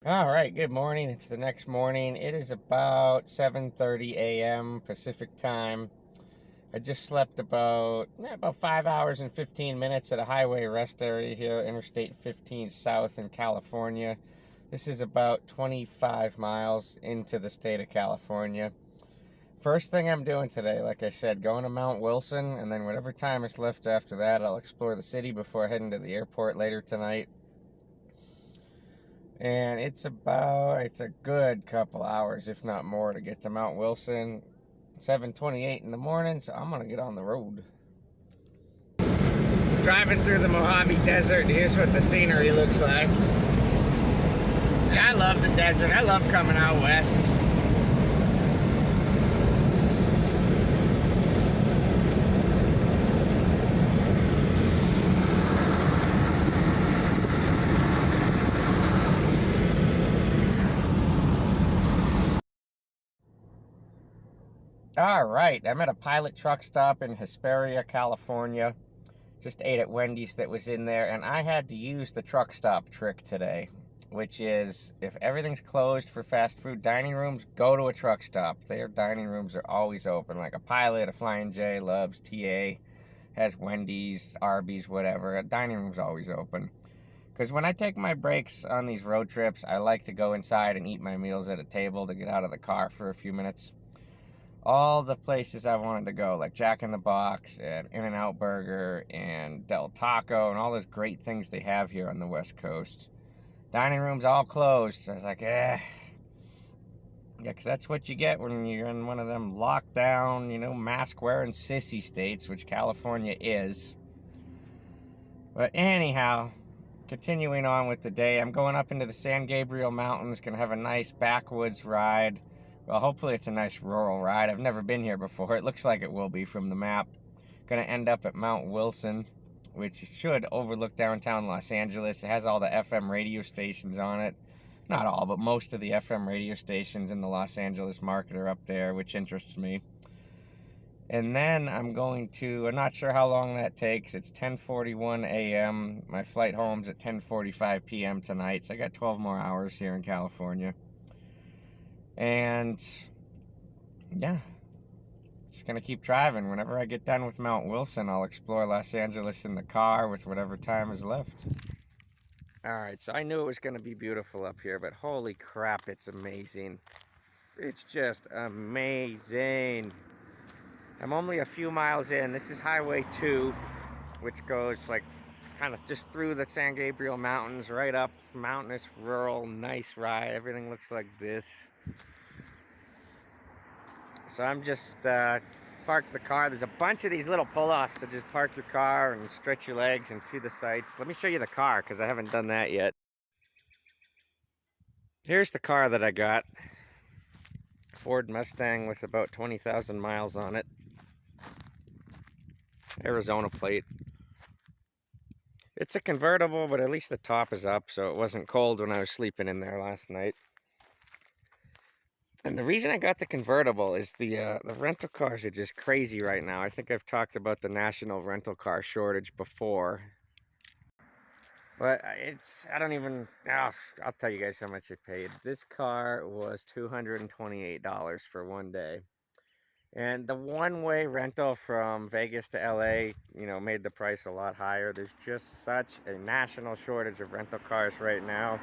All right, good morning. It's the next morning. It is about 7:30 a.m. Pacific time. I just slept about 5 hours and 15 minutes at a highway rest area here, Interstate 15 South in California. This is about 25 miles into the state of California. First thing I'm doing today, like I said, going to Mount Wilson, and then whatever time is left after that, I'll explore the city before heading to the airport later tonight. And it's a good couple hours, if not more, to get to Mount Wilson. 7:28 in the morning, so I'm gonna get on the road. Driving through the Mojave Desert, here's what the scenery looks like. I love the desert. I love coming out west. All right, I'm at a Pilot truck stop in Hesperia, California. Just ate at Wendy's that was in there, and I had to use the truck stop trick today, which is if everything's closed for fast food dining rooms, go to a truck stop. Their dining rooms are always open, like a Pilot, a Flying J, Love's, TA, has Wendy's, Arby's, whatever. A dining room's always open. Because when I take my breaks on these road trips, I like to go inside and eat my meals at a table to get out of the car for a few minutes. All the places I wanted to go, like Jack in the Box and In-N-Out Burger and Del Taco and all those great things they have here on the West Coast. Dining rooms all closed. So I was like, Yeah, because that's what you get when you're in one of them lockdown, mask-wearing sissy states, which California is. But anyhow, continuing on with the day, I'm going up into the San Gabriel Mountains, going to have a nice backwoods ride. Well, hopefully it's a nice rural ride. I've never been here before. It looks like it will be from the map. Gonna end up at Mount Wilson, which should overlook downtown Los Angeles. It has all the FM radio stations on it. Not all, but most of the FM radio stations in the Los Angeles market are up there, which interests me. And then I'm not sure how long that takes. It's 10:41 a.m. My flight home's at 10:45 p.m. tonight, so I got 12 more hours here in California. And yeah, just gonna keep driving. Whenever I get done with Mount Wilson, I'll explore Los Angeles in the car with whatever time is left. Alright, so I knew it was gonna be beautiful up here, but holy crap, it's amazing. It's just amazing. I'm only a few miles in. This is Highway 2, which goes like kind of just through the San Gabriel Mountains, right up, mountainous, rural, nice ride. Everything looks like this. So I'm just parked the car. There's a bunch of these little pull-offs to just park your car and stretch your legs and see the sights. Let me show you the car because I haven't done that yet. Here's the car that I got. Ford Mustang with about 20,000 miles on it. Arizona plate. It's a convertible, but at least the top is up, so it wasn't cold when I was sleeping in there last night. And the reason I got the convertible is the rental cars are just crazy right now. I think I've talked about the national rental car shortage before. But I'll tell you guys how much I paid. This car was $228 for one day. And the one-way rental from Vegas to LA, made the price a lot higher. There's just such a national shortage of rental cars right now.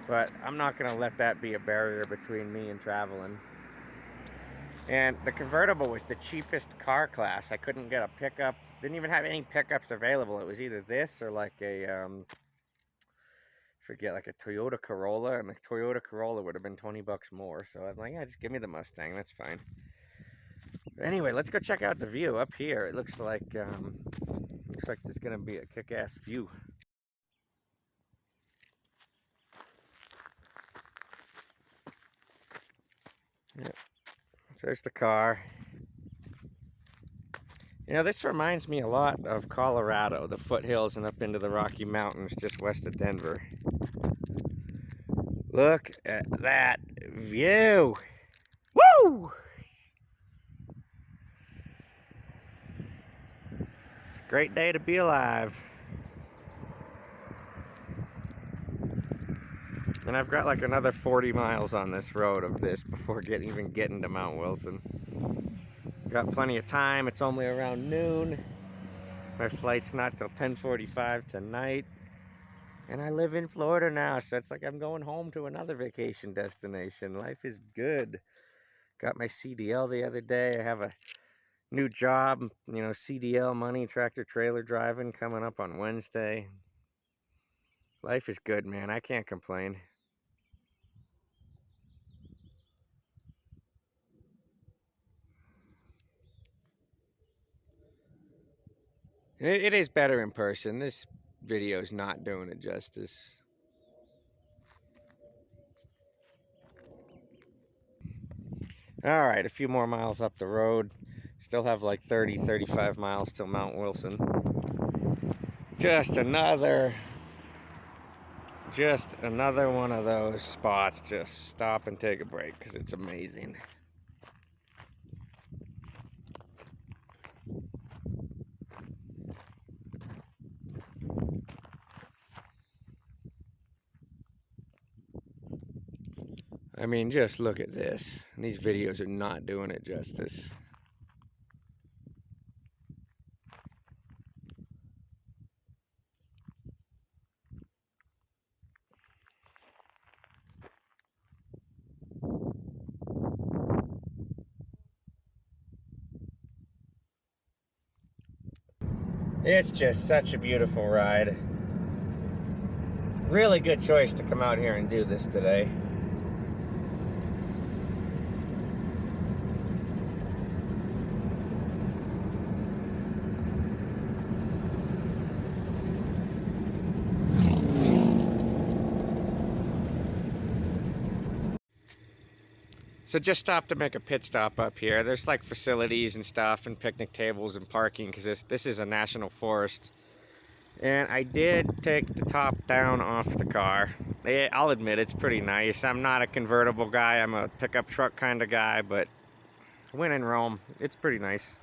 But I'm not going to let that be a barrier between me and traveling. And the convertible was the cheapest car class. I couldn't get a pickup. Didn't even have any pickups available. It was either this or like a, like a Toyota Corolla. And the Toyota Corolla would have been 20 bucks more. So I'm like, yeah, just give me the Mustang. That's fine. But anyway, let's go check out the view up here. It looks like there's going to be a kick-ass view. Yep. So there's the car. This reminds me a lot of Colorado, the foothills and up into the Rocky Mountains just west of Denver. Look at that view. Woo! It's a great day to be alive. And I've got like another 40 miles on this road of this before even getting to Mount Wilson. Got plenty of time. It's only around noon. My flight's not till 10:45 tonight. And I live in Florida now, so it's like I'm going home to another vacation destination. Life is good. Got my CDL the other day. I have a new job, you know, CDL money, tractor trailer driving, coming up on Wednesday. Life is good, man. I can't complain. It is better in person. This video is not doing it justice. All right, a few more miles up the road. Still have like 35 miles till Mount Wilson. Just another one of those spots. Just stop and take a break because it's amazing. I mean, just look at this. These videos are not doing it justice. It's just such a beautiful ride. Really good choice to come out here and do this today. So just stopped to make a pit stop up here. There's like facilities and stuff and picnic tables and parking because this is a national forest. And I did take the top down off the car. I'll admit it's pretty nice. I'm not a convertible guy. I'm a pickup truck kind of guy, but when in Rome, it's pretty nice.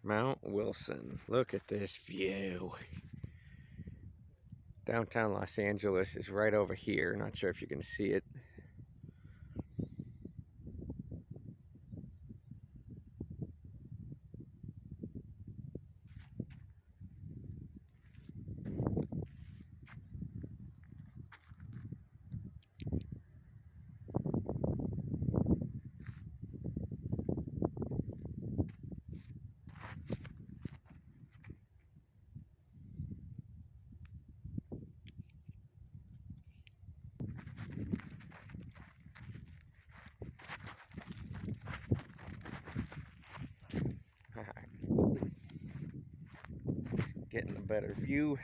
Mount Wilson. Look at this view. Downtown Los Angeles is right over here. Not sure if you can see it. Getting a better view.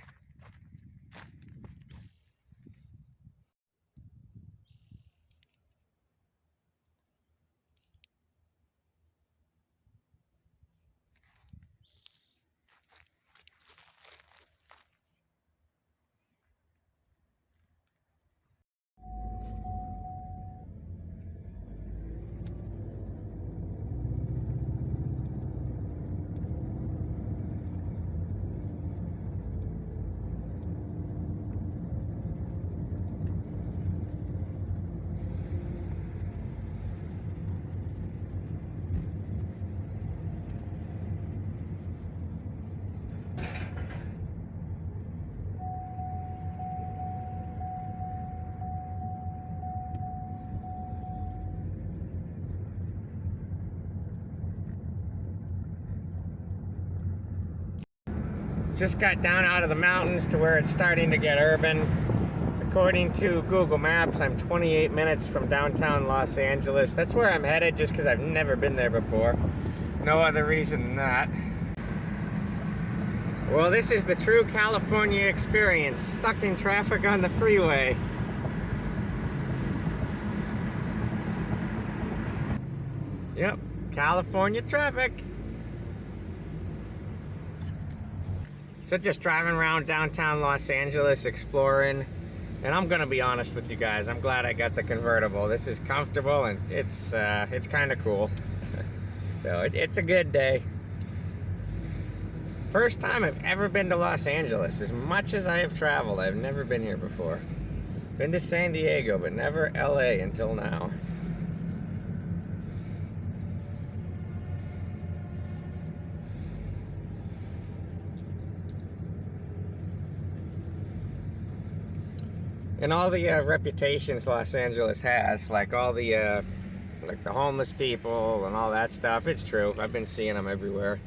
Just got down out of the mountains to where it's starting to get urban. According to Google Maps, I'm 28 minutes from downtown Los Angeles. That's where I'm headed just because I've never been there before. No other reason than that. Well, this is the true California experience, stuck in traffic on the freeway. Yep, California traffic. So just driving around downtown Los Angeles, exploring, and I'm gonna be honest with you guys, I'm glad I got the convertible. This is comfortable and it's kind of cool. So it's a good day. First time I've ever been to Los Angeles. As much as I have traveled, I've never been here before. Been to San Diego, but never LA until now. And all the reputations Los Angeles has, like all the like the homeless people and all that stuff, it's true. I've been seeing them everywhere.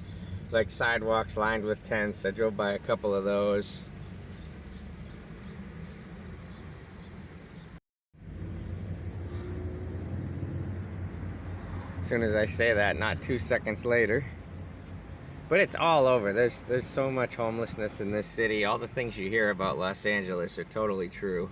Like sidewalks lined with tents. I drove by a couple of those. As soon as I say that, not 2 seconds later. But it's all over. There's so much homelessness in this city. All the things you hear about Los Angeles are totally true.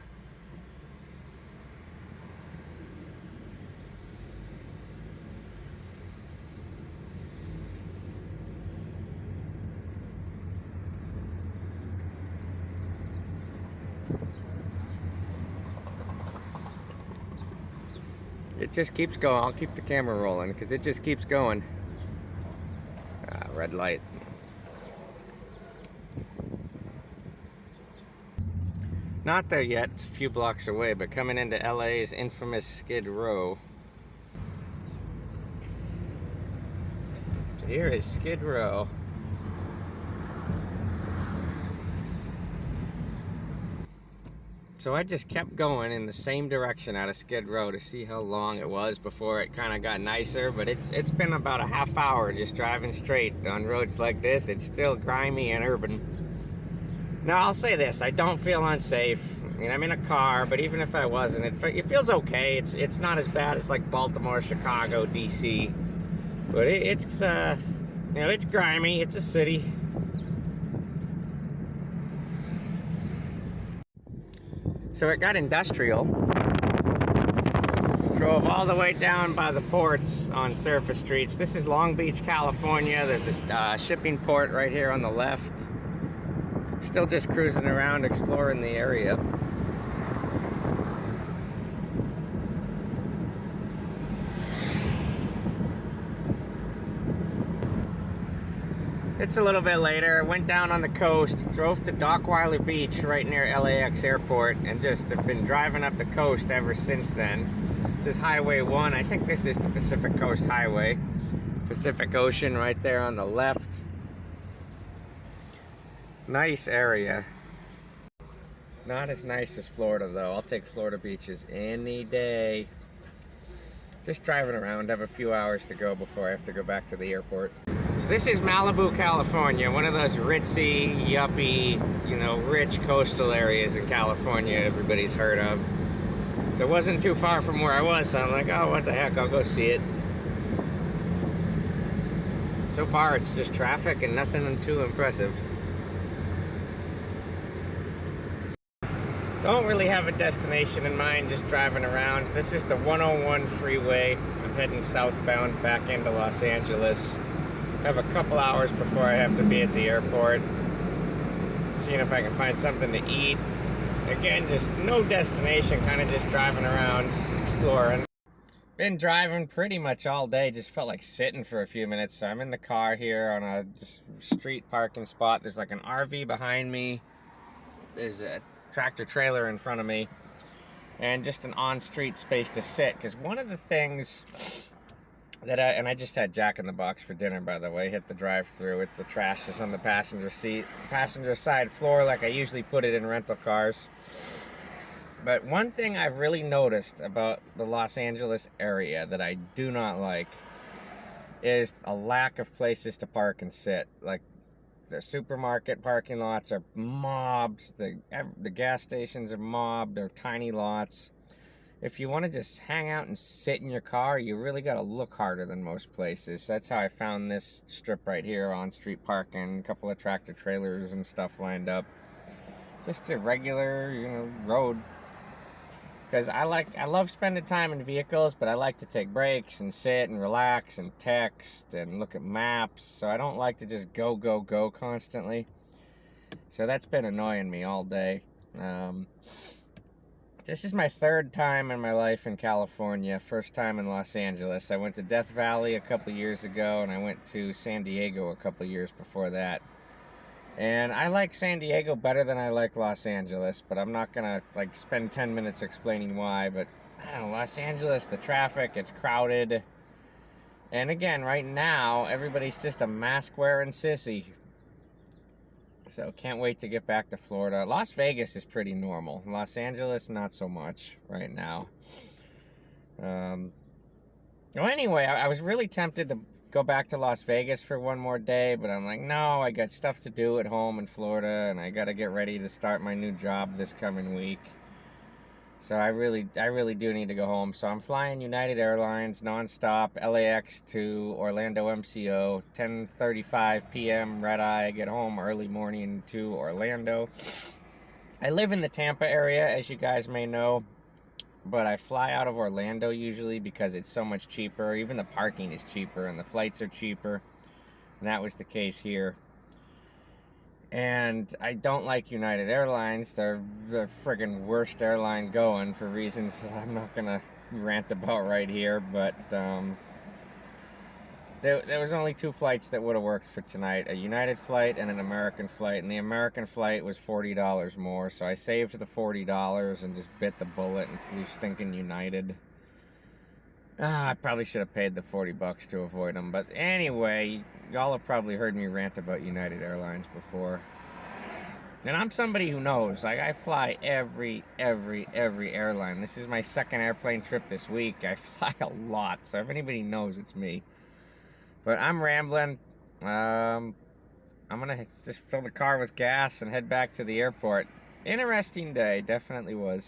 It just keeps going. I'll keep the camera rolling because it just keeps going. Red light. Not there yet. It's a few blocks away, but coming into LA's infamous Skid Row. So here is Skid Row. So I just kept going in the same direction out of Skid Row to see how long it was before it kind of got nicer, but it's been about a half hour just driving straight on roads like this. It's still grimy and urban. Now I'll say this, I don't feel unsafe. I mean, I'm in a car, but even if I wasn't, it feels okay. It's not as bad as like Baltimore, Chicago, DC, but it's you know, it's grimy. It's a city. So it got industrial. Drove all the way down by the ports on surface streets. This is Long Beach, California. There's this shipping port right here on the left. Still just cruising around, exploring the area. It's a little bit later. Went down on the coast, drove to Dockweiler Beach right near LAX airport, and just have been driving up the coast ever since then. This is Highway 1. I think this is the Pacific Coast Highway. Pacific Ocean right there on the left. Nice area. Not as nice as Florida though. I'll take Florida beaches any day. Just driving around, have a few hours to go before I have to go back to the airport. So this is Malibu, California, one of those ritzy, yuppie, you know, rich coastal areas in California everybody's heard of. So it wasn't too far from where I was, so I'm like, oh, what the heck, I'll go see it. So far it's just traffic and nothing too impressive. Don't really have a destination in mind, just driving around. This is the 101 freeway. I'm heading southbound back into Los Angeles. I have a couple hours before I have to be at the airport. Seeing if I can find something to eat. Again, just no destination, kind of just driving around, exploring. Been driving pretty much all day, just felt like sitting for a few minutes. So I'm in the car here on a just street parking spot. There's like an RV behind me. There's a tractor trailer in front of me. And just an on-street space to sit. Because one of the things that I just had Jack in the Box for dinner, by the way. Hit the drive-thru with the trash is on the passenger side floor, like I usually put it in rental cars. But one thing I've really noticed about the Los Angeles area that I do not like is a lack of places to park and sit. Like, the supermarket parking lots are mobbed. The gas stations are mobbed. They're tiny lots. If you want to just hang out and sit in your car, you really got to look harder than most places. That's how I found this strip right here, on street parking, a couple of tractor trailers and stuff lined up. Just a regular, you know, road. Because I love spending time in vehicles, but I like to take breaks and sit and relax and text and look at maps. So I don't like to just go, go, go constantly. So that's been annoying me all day. This is my third time in my life in California, first time in Los Angeles. I went to Death Valley a couple years ago, and I went to San Diego a couple years before that. And I like San Diego better than I like Los Angeles, but I'm not gonna like spend 10 minutes explaining why. But I don't know, Los Angeles, the traffic, it's crowded. And again, right now, everybody's just a mask-wearing sissy. So can't wait to get back to Florida. Las Vegas is pretty normal. Los Angeles, not so much right now. Well, anyway, I was really tempted to go back to Las Vegas for one more day, but I'm like, no, I got stuff to do at home in Florida, and I got to get ready to start my new job this coming week. So I really do need to go home. So I'm flying United Airlines nonstop, LAX to Orlando MCO, 10:35 p.m. red eye. I get home early morning to Orlando. I live in the Tampa area, as you guys may know, but I fly out of Orlando usually because it's so much cheaper. Even the parking is cheaper and the flights are cheaper. And that was the case here. And I don't like United Airlines. They're the friggin' worst airline going for reasons I'm not going to rant about right here. But there was only 2 flights that would have worked for tonight. A United flight and an American flight. And the American flight was $40 more. So I saved the $40 and just bit the bullet and flew stinking United. I probably should have paid the $40 to avoid them. But anyway, y'all have probably heard me rant about United Airlines before. And I'm somebody who knows. Like, I fly every airline. This is my 2nd airplane trip this week. I fly a lot. So if anybody knows, it's me. But I'm rambling. I'm going to just fill the car with gas and head back to the airport. Interesting day. Definitely was.